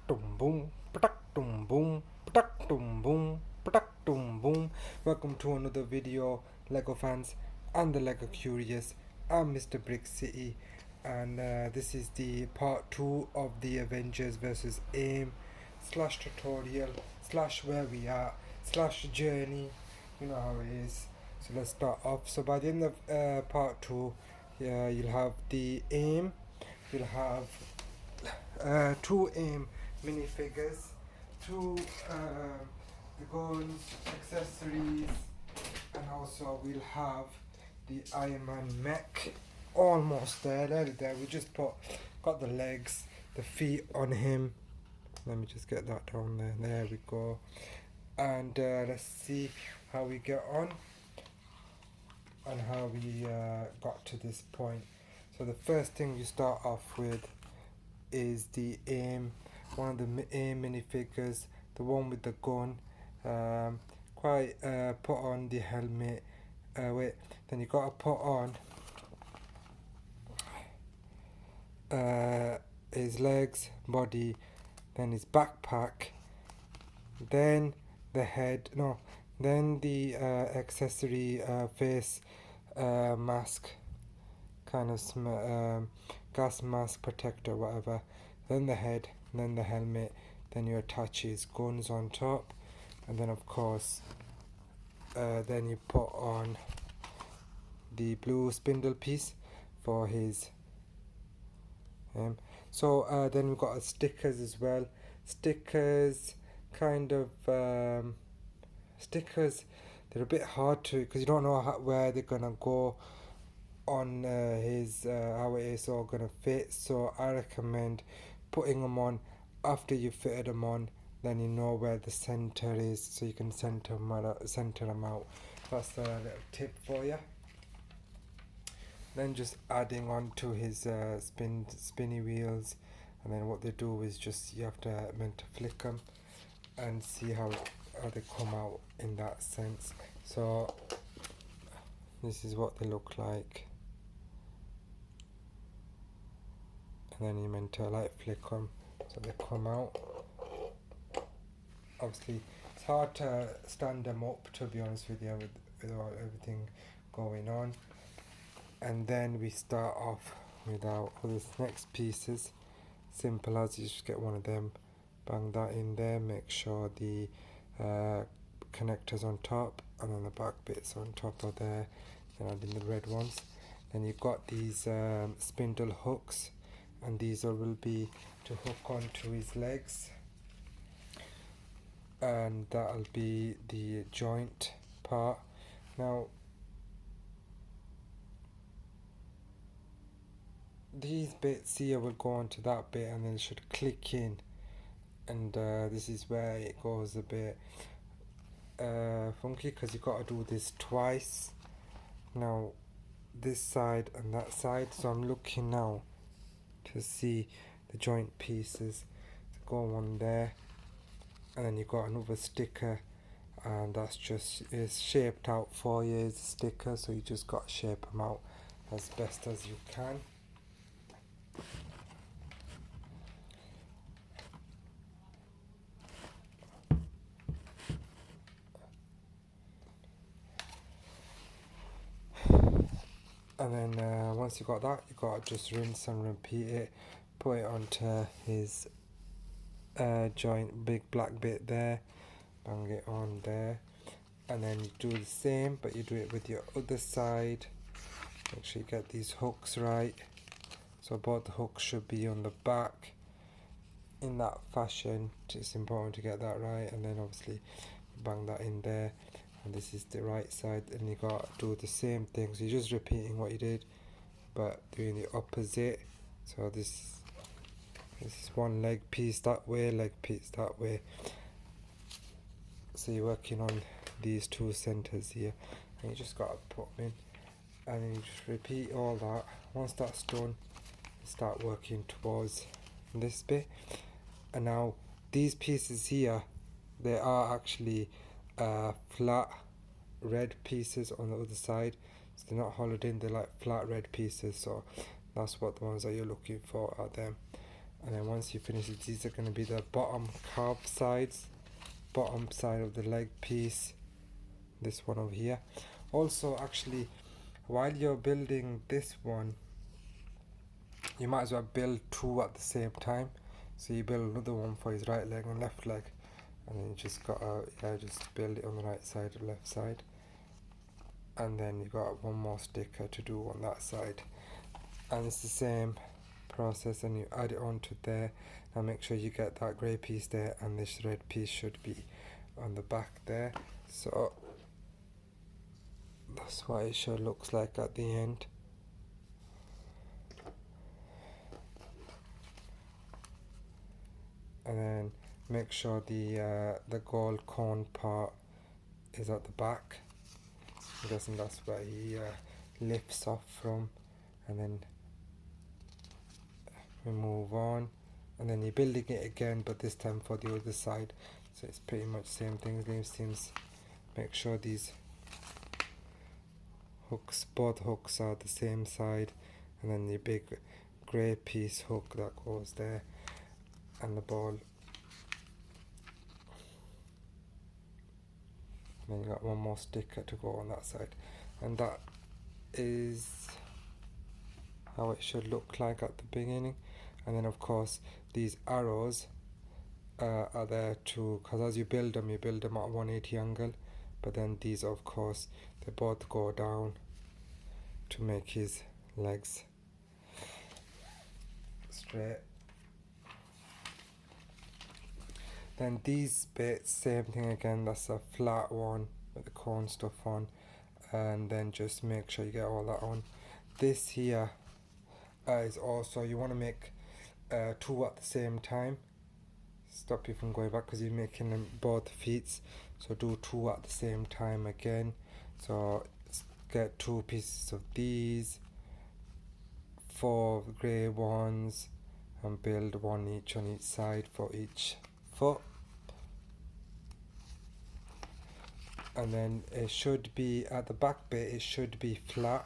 dum boom, patak dum boom, patak dum boom, patak dum boom. Welcome to another video, Lego fans and the Lego Curious. I'm Mr. Brick City, and this is the part 2 of the Avengers versus A.I.M slash tutorial slash where we are slash journey. You know how it is. So let's start off. So by the end of part 2, you'll have the A.I.M. You'll have two A.I.M minifigures, two the guns, accessories, and also we'll have the Ironman Mech. Almost there, nearly there. We just got the legs, the feet on him. Let me just get that down there. There we go. And let's see how we get on and how we got to this point. So the first thing you start off with is the A.I.M, one of the A.I.M minifigures, the one with the gun. Put on the helmet. Then you gotta put on his legs, body, then his backpack, then the head. No, then the accessory face mask, kind of gas mask protector, whatever. Then the head, then the helmet, then you attach his guns on top, and then of course then you put on the blue spindle piece for his then we've got stickers as well. Stickers stickers, they're a bit hard to, because you don't know where they're gonna go on how it is all gonna fit. So I recommend putting them on after you fitted them on, then you know where the center is, so you can center them out. That's a little tip for you. Then just adding on to his spinny wheels, and then what they do is just you have to meant to flick them and see how they come out in that sense. So this is what they look like, and then you meant to flick them so they come out. Obviously it's hard to stand them up, to be honest with you, with everything going on. And then we start off with our other next pieces. Simple as, you just get one of them, bang that in there, make sure the connectors on top and then the back bits on top of there, then add in the red ones. Then you've got these spindle hooks, and these will be to hook onto his legs, and that'll be the joint part. Now these bits here will go onto that bit, and then it should click in, and this is where it goes a bit funky, because you got to do this twice. Now this side and that side, so I'm looking now to see the joint pieces to go on there, and then you got another sticker, and that's just is shaped out for you as a sticker, so you just got to shape them out as best as you can. And then once you got that, you got to just rinse and repeat it, put it onto his joint, big black bit there, bang it on there, and then you do the same, but you do it with your other side. Make sure you get these hooks right, so both the hooks should be on the back in that fashion. It's important to get that right, and then obviously you bang that in there, and this is the right side, and you got to do the same thing, so you're just repeating what you did but doing the opposite. So this is one leg piece that way, leg piece that way, so you're working on these two centers here, and you just got to put them in, and then you just repeat all that. Once that's done, you start working towards this bit. And now these pieces here, they are actually flat red pieces on the other side, so they're not hollowed in, they're like flat red pieces, so that's what the ones that you're looking for are them. And then once you finish it, these are going to be the bottom calf sides, bottom side of the leg piece, this one over here. Also, actually, while you're building this one, you might as well build two at the same time. So you build another one for his right leg and left leg, and then you just gotta just build it on the right side or left side, and then you got one more sticker to do on that side, and it's the same process, and you add it onto there. Now make sure you get that grey piece there, and this red piece should be on the back there. So that's what it sure looks like at the end. And then make sure the gold cone part is at the back. I'm guessing that's where he lifts off from, and then we move on, and then you're building it again, but this time for the other side. So it's pretty much same thing. Seems make sure these hooks, both hooks are the same side, and then the big grey piece hook that goes there, and the ball. And then you got one more sticker to go on that side, and that is how it should look like at the beginning. And then of course these arrows are there too, because as you build them at 180 angle, but then these of course they both go down to make his legs straight. Then these bits, same thing again, that's a flat one with the cone stuff on, and then just make sure you get all that on. This here is also, you want to make two at the same time. Stop you from going back because you're making them both feet, so do two at the same time again. So get two pieces of these, 4 grey ones, and build one each on each side for each foot. And then it should be at the back bit, it should be flat.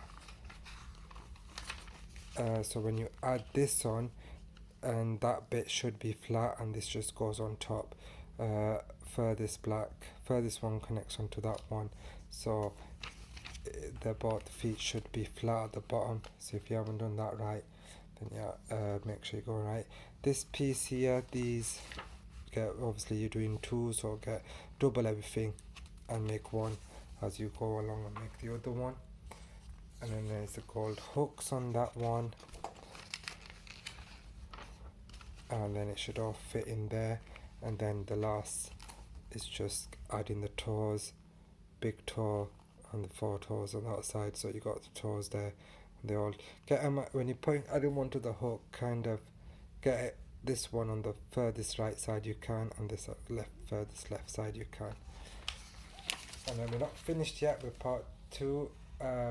So when you add this on, and that bit should be flat, and this just goes on top. Furthest one connects onto that one, so the both feet should be flat at the bottom. So if you haven't done that right, then yeah, make sure you go right. This piece here, these get, obviously you're doing two, so get double everything and make one as you go along and make the other one. And then there's the gold hooks on that one, and then it should all fit in there. And then the last is just adding the toes, big toe and the 4 toes on that side, so you got the toes there. They all get them when you point adding one to the hook, kind of get it, this one on the furthest right side you can, and this furthest left side you can. And then we're not finished yet with part 2.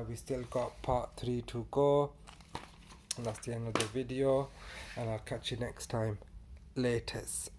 We still got part 3 to go, and that's the end of the video, and I'll catch you next time. Latest.